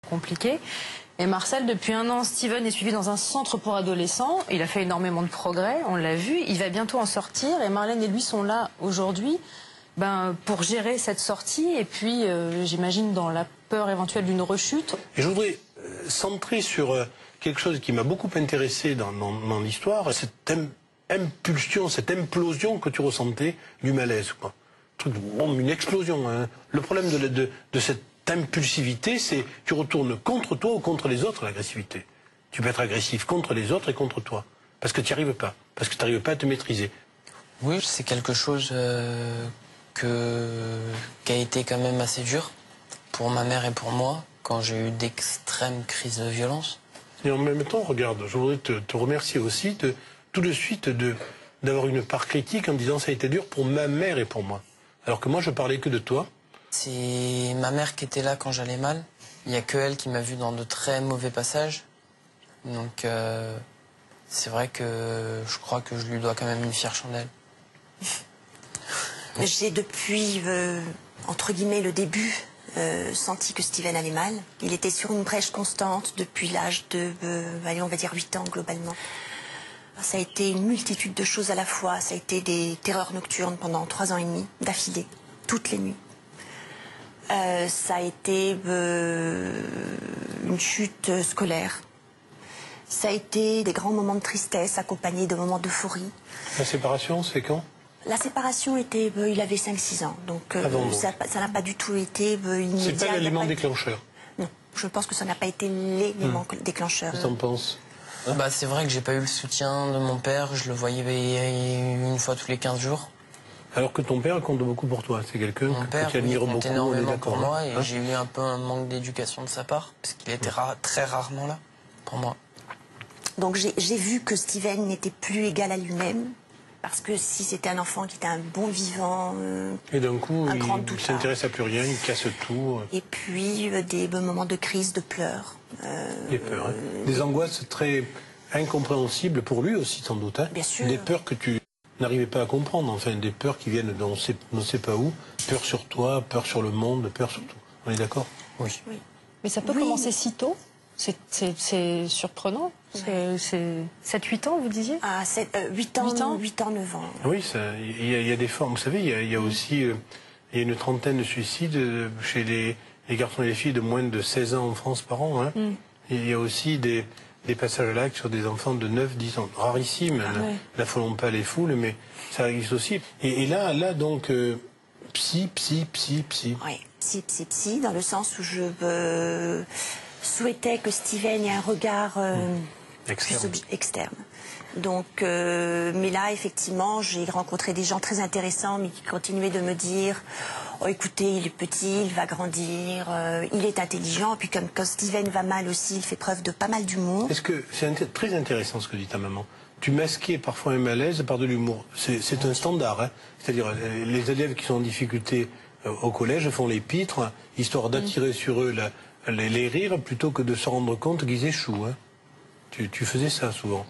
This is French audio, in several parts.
compliqué. Et Marcel, depuis 1 an, Steven est suivi dans un centre pour adolescents. Il a fait énormément de progrès, on l'a vu. Il va bientôt en sortir et Marlène et lui sont là aujourd'hui pour gérer cette sortie. Et puis, j'imagine, dans la peur éventuelle d'une rechute. Et je voudrais centrer sur quelque chose qui m'a beaucoup intéressé dans l'histoire, cette impulsion, cette implosion que tu ressentais du malaise, quoi. Une explosion. Hein. Le problème de cette impulsivité, c'est que tu retournes contre toi ou contre les autres, l'agressivité. Tu peux être agressif contre les autres et contre toi. Parce que tu n'y arrives pas. Parce que tu n'arrives pas à te maîtriser. Oui, c'est quelque chose qui a été quand même assez dur pour ma mère et pour moi, quand j'ai eu d'extrêmes crises de violence. Et en même temps, regarde, je voudrais te remercier aussi tout de suite d'avoir une part critique en disant ça a été dur pour ma mère et pour moi. Alors que moi, je parlais que de toi. C'est ma mère qui était là quand j'allais mal. Il n'y a que elle qui m'a vu dans de très mauvais passages. Donc c'est vrai que je crois que je lui dois quand même une fière chandelle. J'ai depuis, entre guillemets, le début, senti que Steven allait mal. Il était sur une brèche constante depuis l'âge de, allez, on va dire 8 ans globalement. Ça a été une multitude de choses à la fois. Ça a été des terreurs nocturnes pendant 3 ans et demi, d'affilée, toutes les nuits. Ça a été une chute scolaire. Ça a été des grands moments de tristesse accompagnés de moments d'euphorie. La séparation, c'est quand ? La séparation était, il avait 5-6 ans, donc ça n'a pas du tout été immédiat. C'est pas l'élément déclencheur? Non, je pense que ça n'a pas été l'élément déclencheur. Qu'est-ce que t'en penses? C'est vrai que j'ai pas eu le soutien de mon père, je le voyais une fois tous les 15 jours. Alors que ton père compte beaucoup pour toi, c'est quelqu'un que tu admires beaucoup. Mon père compte énormément pour moi et j'ai eu un peu un manque d'éducation de sa part, parce qu'il était très rarement là pour moi. Donc j'ai vu que Steven n'était plus égal à lui-même, parce que si c'était un enfant qui était un bon vivant, et d'un coup, il ne s'intéresse à plus rien, il casse tout. Et puis des moments de crise, de pleurs. Des peurs, hein. Des angoisses très incompréhensibles pour lui aussi, sans doute. Hein. Bien sûr. Des peurs que tu n'arrivais pas à comprendre, enfin, des peurs qui viennent d'on ne sait pas où. Peur sur toi, peur sur le monde, peur sur tout. On est d'accord? Oui. Mais ça peut commencer si tôt? C'est surprenant. C'est 7-8 ans, vous disiez? 8 ans, 9 ans. Oui, il y a des formes. Vous savez, il y a aussi il y a une trentaine de suicides chez les garçons et les filles de moins de 16 ans en France par an. Hein. Et il y a aussi des passages à l'acte sur des enfants de 9-10 ans. Rarissime, n'affolons pas les foules, mais ça existe aussi. Et là donc, psy. Oui, psy, dans le sens où je souhaitais que Steven ait un regard externe. Donc, mais là, effectivement, j'ai rencontré des gens très intéressants, mais qui continuaient de me dire « Oh, écoutez, il est petit, il va grandir, il est intelligent. » Puis quand Steven va mal aussi, il fait preuve de pas mal d'humour. Est-ce que c'est très intéressant ce que dit ta maman? Tu masquais parfois un malaise par de l'humour. C'est un standard. Hein. C'est-à-dire, les élèves qui sont en difficulté au collège font les pitres, histoire d'attirer sur eux les rires, plutôt que de se rendre compte qu'ils échouent. Hein. Tu faisais ça souvent.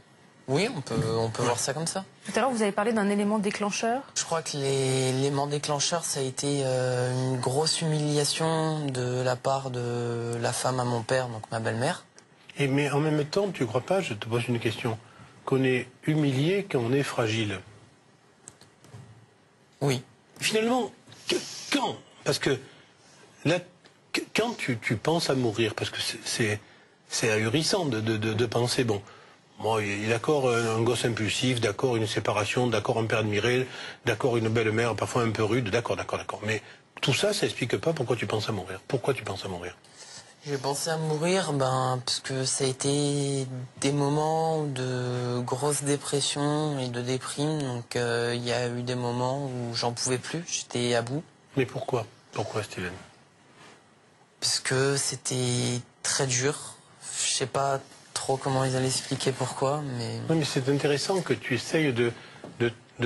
Oui, on peut voir ça comme ça. Tout à l'heure, vous avez parlé d'un élément déclencheur. Je crois que l'élément déclencheur, ça a été une grosse humiliation de la part de la femme à mon père, donc ma belle-mère. Mais en même temps, tu ne crois pas, je te pose une question, qu'on est humilié quand on est fragile? Oui. Finalement, quand? Parce que là, quand tu penses à mourir, parce que c'est ahurissant de penser, bon, moi, d'accord, un gosse impulsif, d'accord, une séparation, d'accord, un père admiré, d'accord, une belle-mère parfois un peu rude, d'accord. Mais tout ça, ça explique pas pourquoi tu penses à mourir. Pourquoi tu penses à mourir? J'ai pensé à mourir, parce que ça a été des moments de grosse dépression et de déprime. Donc, il y a eu des moments où j'en pouvais plus, j'étais à bout. Mais pourquoi? Pourquoi, Steven? Parce que c'était très dur. Je sais pas trop comment ils allaient expliquer pourquoi, mais... Oui, mais c'est intéressant que tu essayes de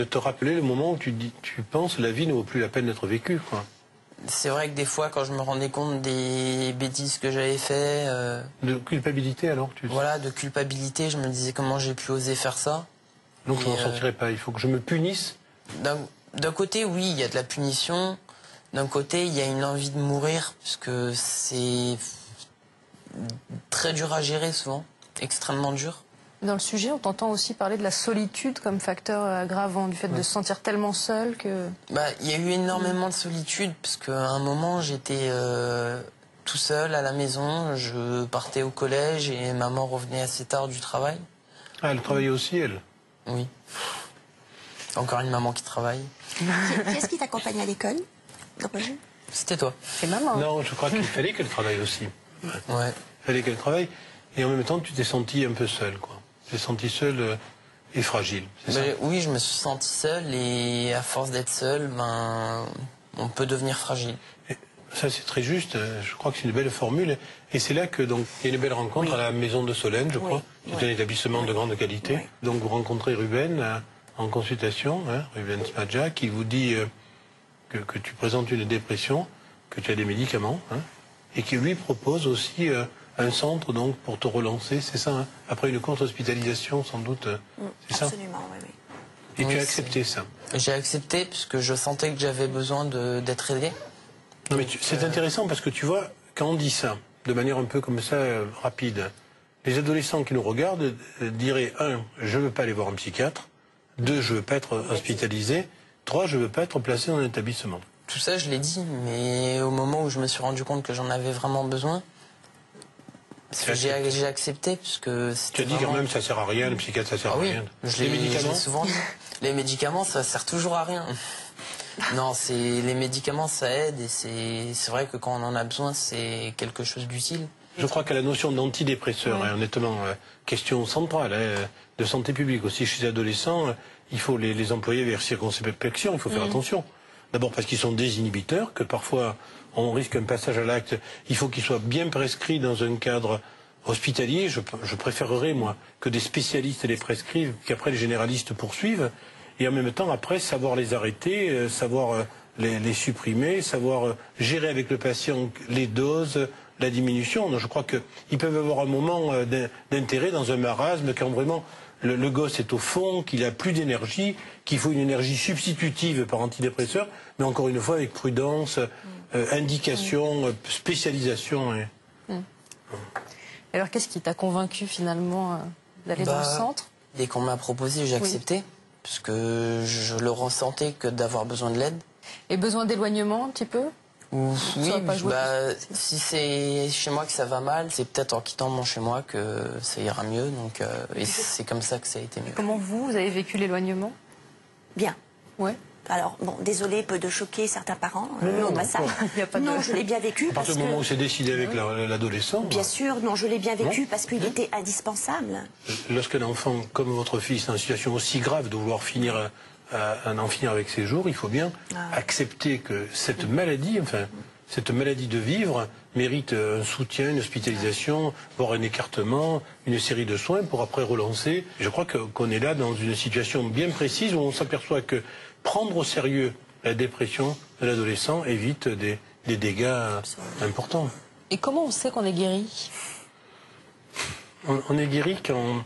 te rappeler le moment où tu penses la vie ne vaut plus la peine d'être vécue, quoi. C'est vrai que des fois, quand je me rendais compte des bêtises que j'avais fait... De culpabilité, alors Voilà, de culpabilité, je me disais comment j'ai pu oser faire ça. Donc je n'en sortirai pas, il faut que je me punisse. D'un côté, oui, il y a de la punition. D'un côté, il y a une envie de mourir, puisque c'est... très dur à gérer souvent, extrêmement dur. Dans le sujet, on t'entend aussi parler de la solitude comme facteur aggravant, du fait de se sentir tellement seul que... Il y a eu énormément de solitude, parce qu'à un moment, j'étais tout seul à la maison, je partais au collège et maman revenait assez tard du travail. Ah, elle travaillait aussi, elle? Oui. Encore une maman qui travaille. Qu'est-ce qui t'accompagne à l'école? C'était toi. C'est maman. Non, je crois qu'il fallait qu'elle travaille aussi. Ouais. Il fallait qu'elle travaille. Et en même temps, tu t'es senti un peu seul, quoi. Tu t'es senti seul et fragile, c'est ça? Oui, je me suis senti seul et à force d'être seul, on peut devenir fragile. Et ça, c'est très juste. Je crois que c'est une belle formule. Et c'est là que, donc, il y a une belle rencontre à la Maison de Solène, je crois. C'est un établissement de grande qualité. Oui. Donc, vous rencontrez Ruben en consultation, Ruben Smadja, qui vous dit que tu présentes une dépression, que tu as des médicaments, et qui lui propose aussi un centre donc pour te relancer, c'est ça, après une courte hospitalisation sans doute, c'est ça? Absolument, oui. Et tu as accepté ça? J'ai accepté puisque je sentais que j'avais besoin d'être aidé. Non mais c'est intéressant parce que tu vois, quand on dit ça, de manière un peu comme ça, rapide, les adolescents qui nous regardent diraient 1, je veux pas aller voir un psychiatre, 2, je veux pas être hospitalisé, 3, je veux pas être placé dans un établissement. Tout ça, je l'ai dit, mais au moment où je me suis rendu compte que j'en avais vraiment besoin, j'ai accepté, puisque tu as dit quand même ça sert à rien, le psychiatre ça sert à rien. Les médicaments, souvent dit. Les médicaments, ça sert toujours à rien. Non, les médicaments, ça aide, et c'est vrai que quand on en a besoin, c'est quelque chose d'utile. Je crois qu'à la notion d'antidépresseur, honnêtement, question centrale de santé publique aussi chez les adolescents, il faut les employer vers circonspection, il faut faire attention. D'abord parce qu'ils sont désinhibiteurs, que parfois on risque un passage à l'acte. Il faut qu'ils soient bien prescrits dans un cadre hospitalier. Je préférerais, moi, que des spécialistes les prescrivent, qu'après les généralistes poursuivent. Et en même temps, après, savoir les arrêter, savoir les supprimer, savoir gérer avec le patient les doses, la diminution. Donc, je crois qu'ils peuvent avoir un moment d'intérêt dans un marasme quand vraiment le gosse est au fond, qu'il a plus d'énergie, qu'il faut une énergie substitutive par antidépresseur, mais encore une fois avec prudence, indication, spécialisation. Alors qu'est-ce qui t'a convaincu finalement d'aller dans le centre? Dès qu'on m'a proposé, j'ai accepté, parce que je le ressentais que d'avoir besoin de l'aide. Et besoin d'éloignement un petit peu? Oui, si c'est chez moi que ça va mal, c'est peut-être en quittant mon chez moi que ça ira mieux. Donc, et c'est comme ça que ça a été mieux. Comment vous avez vécu l'éloignement? Bien. Ouais. Alors, bon, désolé, peut de choquer certains parents. Non, je l'ai bien vécu. À partir du moment où c'est décidé avec l'adolescent. Bien sûr, non, je l'ai bien vécu parce qu'il était indispensable. Lorsqu'un enfant, comme votre fils, est dans une situation aussi grave de vouloir en finir avec ses jours, il faut bien accepter que cette maladie, cette maladie de vivre, mérite un soutien, une hospitalisation, voire un écartement, une série de soins pour après relancer. Je crois qu'on est là dans une situation bien précise où on s'aperçoit que prendre au sérieux la dépression de l'adolescent évite des dégâts importants. Et comment on sait qu'on est guéri? On est guéri quand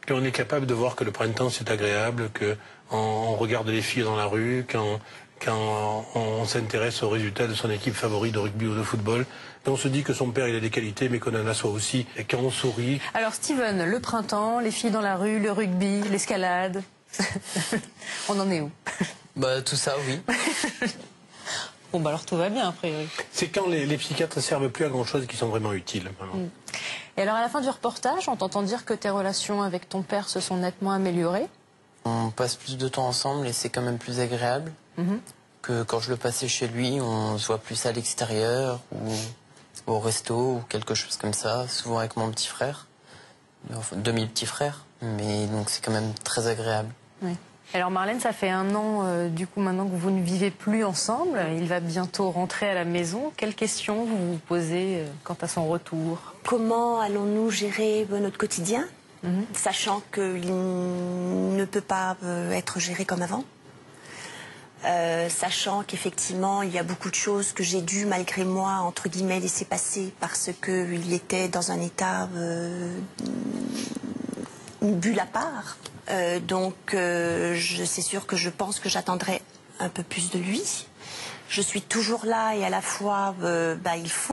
on est capable de voir que le printemps c'est agréable, qu'on regarde les filles dans la rue, quand on s'intéresse aux résultats de son équipe favorite de rugby ou de football, et on se dit que son père il a des qualités mais qu'on en a soi aussi, et quand on sourit. Alors Steven, le printemps, les filles dans la rue, le rugby, l'escalade, on en est où? Tout ça, oui. Bon, alors tout va bien, a priori. C'est quand les psychiatres ne servent plus à grand-chose qui sont vraiment utiles. Et alors, à la fin du reportage, on t'entend dire que tes relations avec ton père se sont nettement améliorées. On passe plus de temps ensemble et c'est quand même plus agréable que quand je le passais chez lui. On se voit plus à l'extérieur ou au resto ou quelque chose comme ça, souvent avec mon petit frère, demi-petit-frère. Mais donc c'est quand même très agréable. Oui. Alors Marlène, ça fait 1 an, du coup, maintenant que vous ne vivez plus ensemble. Il va bientôt rentrer à la maison. Quelles questions vous vous posez quant à son retour? Comment allons-nous gérer notre quotidien, sachant qu'il ne peut pas être géré comme avant, sachant qu'effectivement, il y a beaucoup de choses que j'ai dû, malgré moi, entre guillemets, laisser passer parce qu'il était dans un état, une bulle à part. Donc, c'est sûr que je pense que j'attendrai un peu plus de lui. Je suis toujours là et à la fois, il faut